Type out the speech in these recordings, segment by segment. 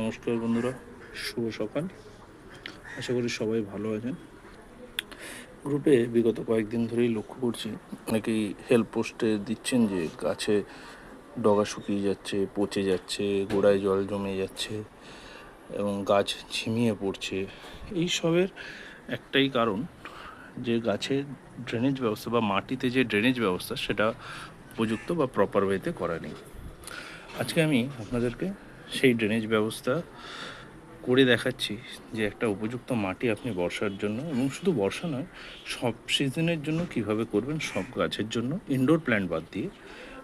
নমস্কার বন্ধুরা, শুভ সকাল। আশা করি সবাই ভালো আছেন। গ্রুপে বিগত কয়েকদিন ধরেই লক্ষ্য করছি অনেকেই হেল্প পোস্টে দিচ্ছেন যে গাছে ডগা শুকিয়ে যাচ্ছে, পচে যাচ্ছে, গোড়ায় জল জমে যাচ্ছে এবং গাছ ঝিমিয়ে পড়ছে। এই সবের একটাই কারণ যে গাছের ড্রেনেজ ব্যবস্থা বা মাটিতে যে ড্রেনেজ ব্যবস্থা সেটা উপযুক্ত বা প্রপার ওয়েতে করা নেই। আজকে আমি আপনাদেরকে সেই ড্রেনেজ ব্যবস্থা করে দেখাচ্ছি যে একটা উপযুক্ত মাটি আপনি বর্ষার জন্য এবং শুধু বর্ষা নয়, সব সিজনের জন্য কিভাবে করবেন, সব গাছের জন্য ইনডোর প্ল্যান্ট বাদ দিয়ে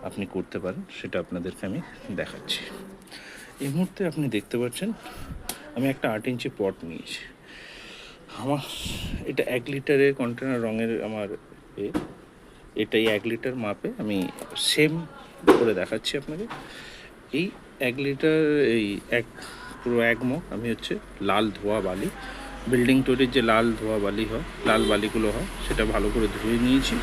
আপনি করতে পারেন, সেটা আপনাদেরকে আমি দেখাচ্ছি। এই মুহূর্তে আপনি দেখতে পাচ্ছেন আমি একটা 8 ইঞ্চি পট নিয়েছি। আমার এটা 1 লিটারের কন্টেনার রঙের আমার এটাই 1 লিটার মাপে আমি সেম করে দেখাচ্ছি আপনাকে। এই 1 লিটার পুরো 1 মগ আমি লাল ধোয়া বালি, বিল্ডিং তৈরির যে লাল ধোয়া বালি হয়, লাল বালিগুলো হয়, সেটা ভালো করে ধুয়ে নিয়েছি।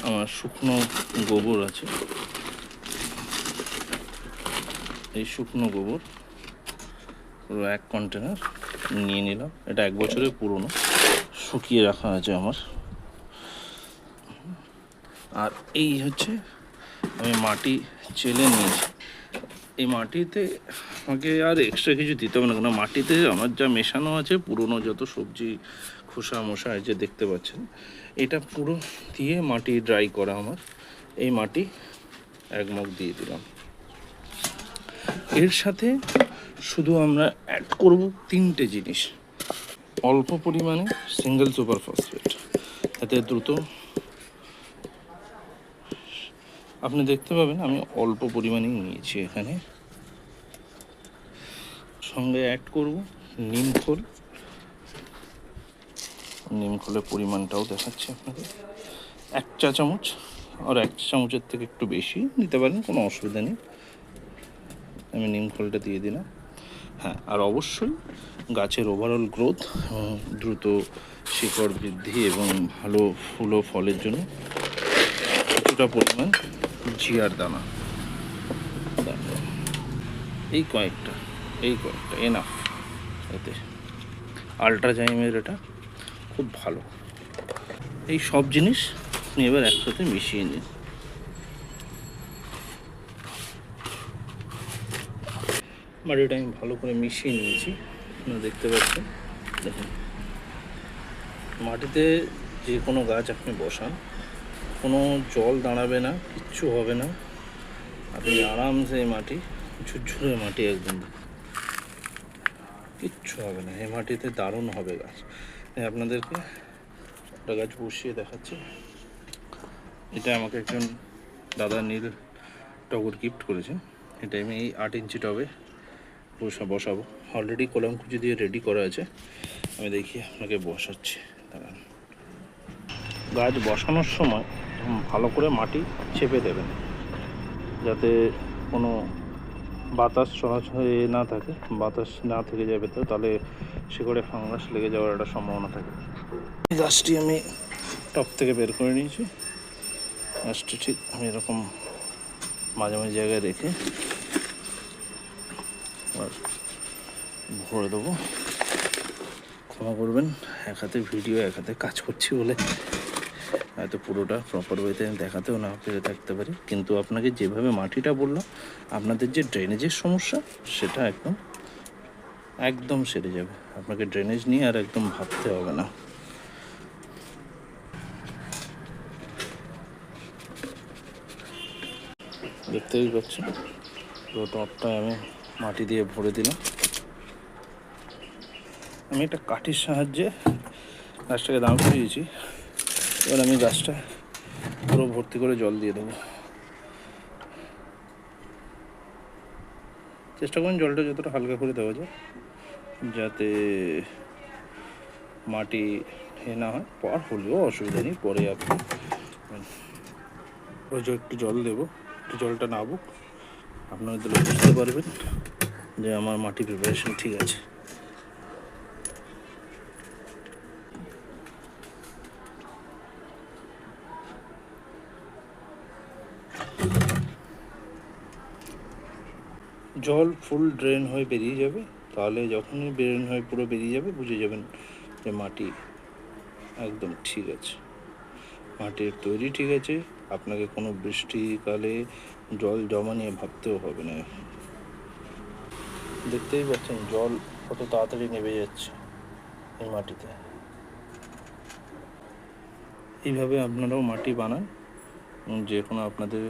আমার শুকনো গোবর আছে, এই শুকনো গোবর পুরো 1 কন্টেনার নিয়ে নিলাম। এটা 1 বছরের পুরনো, শুকিয়ে রাখা আছে আমার। আর এই আমি মাটি চেলে নিয়েছি। এই মাটিতে আমাকে আর এক্সট্রা কিছু দিতে হবে না, কারণ মাটিতে আমার যা মেশানো আছে, পুরনো যত সবজি খোসা মোসা যে দেখতে পাচ্ছেন, এটা পুরো দিয়ে মাটি ড্রাই করা আমার। এই মাটি 1 মগ দিয়ে দিলাম। এর সাথে শুধু আমরা অ্যাড করব 3টে জিনিস। অল্প পরিমাণে সিঙ্গেল সুপার ফসফেট, যাতে দ্রুত আপনি দেখতে পাবেন আমি অল্প পরিমাণেই নিয়েছি এখানে। সঙ্গে অ্যাড করব নিমখোল। নিমখোলের পরিমাণটাও দেখাচ্ছি আপনাকে, 1 চা চামচ, আর 1 চা চামচের থেকে একটু বেশি নিতে পারেন, কোনো অসুবিধা নেই। আমি নিমখোলটা দিয়ে দিলাম। হ্যাঁ, আর অবশ্যই গাছের ওভারঅল গ্রোথ, দ্রুত শিকড় বৃদ্ধি এবং ভালো ফুল ও ফলের জন্য কিছুটা পরিমাণ জিয়ার দানা, এই কয়েকটা এনাফ। এতে আল্ট্রাজাইমের এটা খুব ভালো। এই সব জিনিস আপনি এবার একসাথে মিশিয়ে নিন। মাটিটা আমি ভালো করে মিশিয়ে নিয়েছি, আপনারা দেখতে পাচ্ছেন। দেখুন, মাটিতে যে কোনো গাছ আপনি বসান, কোনো জল দাঁড়াবে না, কিচ্ছু হবে না। আপনি আরামসে এই মাটি, ঝুরঝুরে মাটি, একদম কিচ্ছু হবে না। এই মাটিতে দারুণ হবে গাছ। আপনাদেরকে একটা গাছ বসিয়ে দেখাচ্ছি। এটা আমাকে একজন দাদা নীল টগর গিফট করেছেন। এটা আমি এই 8 ইঞ্চি টবে বসাবো। অলরেডি কলামকুচি দিয়ে রেডি করা আছে, আমি দেখি আপনাকে বসাচ্ছি। দাঁড়ান। গাছ বসানোর সময় ভালো করে মাটি চেপে দেবেন, যাতে কোনো বাতাস চলাচল না থাকে, বাতাস না থেকে যাবে, তো তাহলে শিকড়ে ফাঙ্গাস লেগে যাওয়ার একটা সম্ভাবনা থাকে। এই গাছটি আমি টপ থেকে বের করে নিয়েছি। গাছটি ঠিক আমি এরকম মাঝামাঝি জায়গায় রেখে আর ভরে দেবো। ক্ষমা করবেন, এক হাতে ভিডিও, এক হাতে কাজ করছি বলে হয়তো পুরোটা প্রপার ওয়েতে আমি দেখাতেও না পেরে থাকতে পারি, কিন্তু আপনাকে যেভাবে মাটিটা বললাম, আপনাদের যে ড্রেনেজের সমস্যা সেটা একদম সেরে যাবে। আপনাকে ড্রেনেজ নিয়ে আর একদম ভাবতে হবে না। দেখতেই পাচ্ছেন পুরো টপটা আমি মাটি দিয়ে ভরে দিলাম। আমি একটা কাঠির সাহায্যে গাছটাকে দাঁড় করিয়েছি। এবার আমি গাছটা পুরো ভর্তি করে জল দিয়ে দেবো। চেষ্টা করুন জলটা যতটা হালকা করে দেওয়া যায়, যাতে মাটি না হয়। পর হলেও অসুবিধা নেই, পরে আপনি রোজ একটু জল দেবো। একটু জলটা নাবুক, আপনারা তাহলে বুঝতে পারবেন যে আমার মাটি প্রিপারেশন ঠিক আছে। জল ফুল ড্রেন হয়ে বেরিয়ে যাবে, তাহলে যখনই ড্রেন হয়ে পুরো বেরিয়ে যাবে বুঝে যাবেন যে মাটি একদম ঠিক আছে, মাটির তৈরি ঠিক আছে। আপনাকে কোনো বৃষ্টিকালে জল জমা নিয়ে ভাবতেও হবে না। দেখতেই পাচ্ছেন জল কত তাড়াতাড়ি নেমে যাচ্ছে এই মাটিতে। এইভাবে আপনারাও মাটি বানান, যে কোনো আপনাদের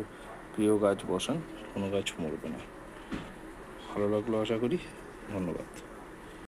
প্রিয় গাছ বসান, কোনো গাছ মরবে না। ভালো লাগলো আশা করি। ধন্যবাদ।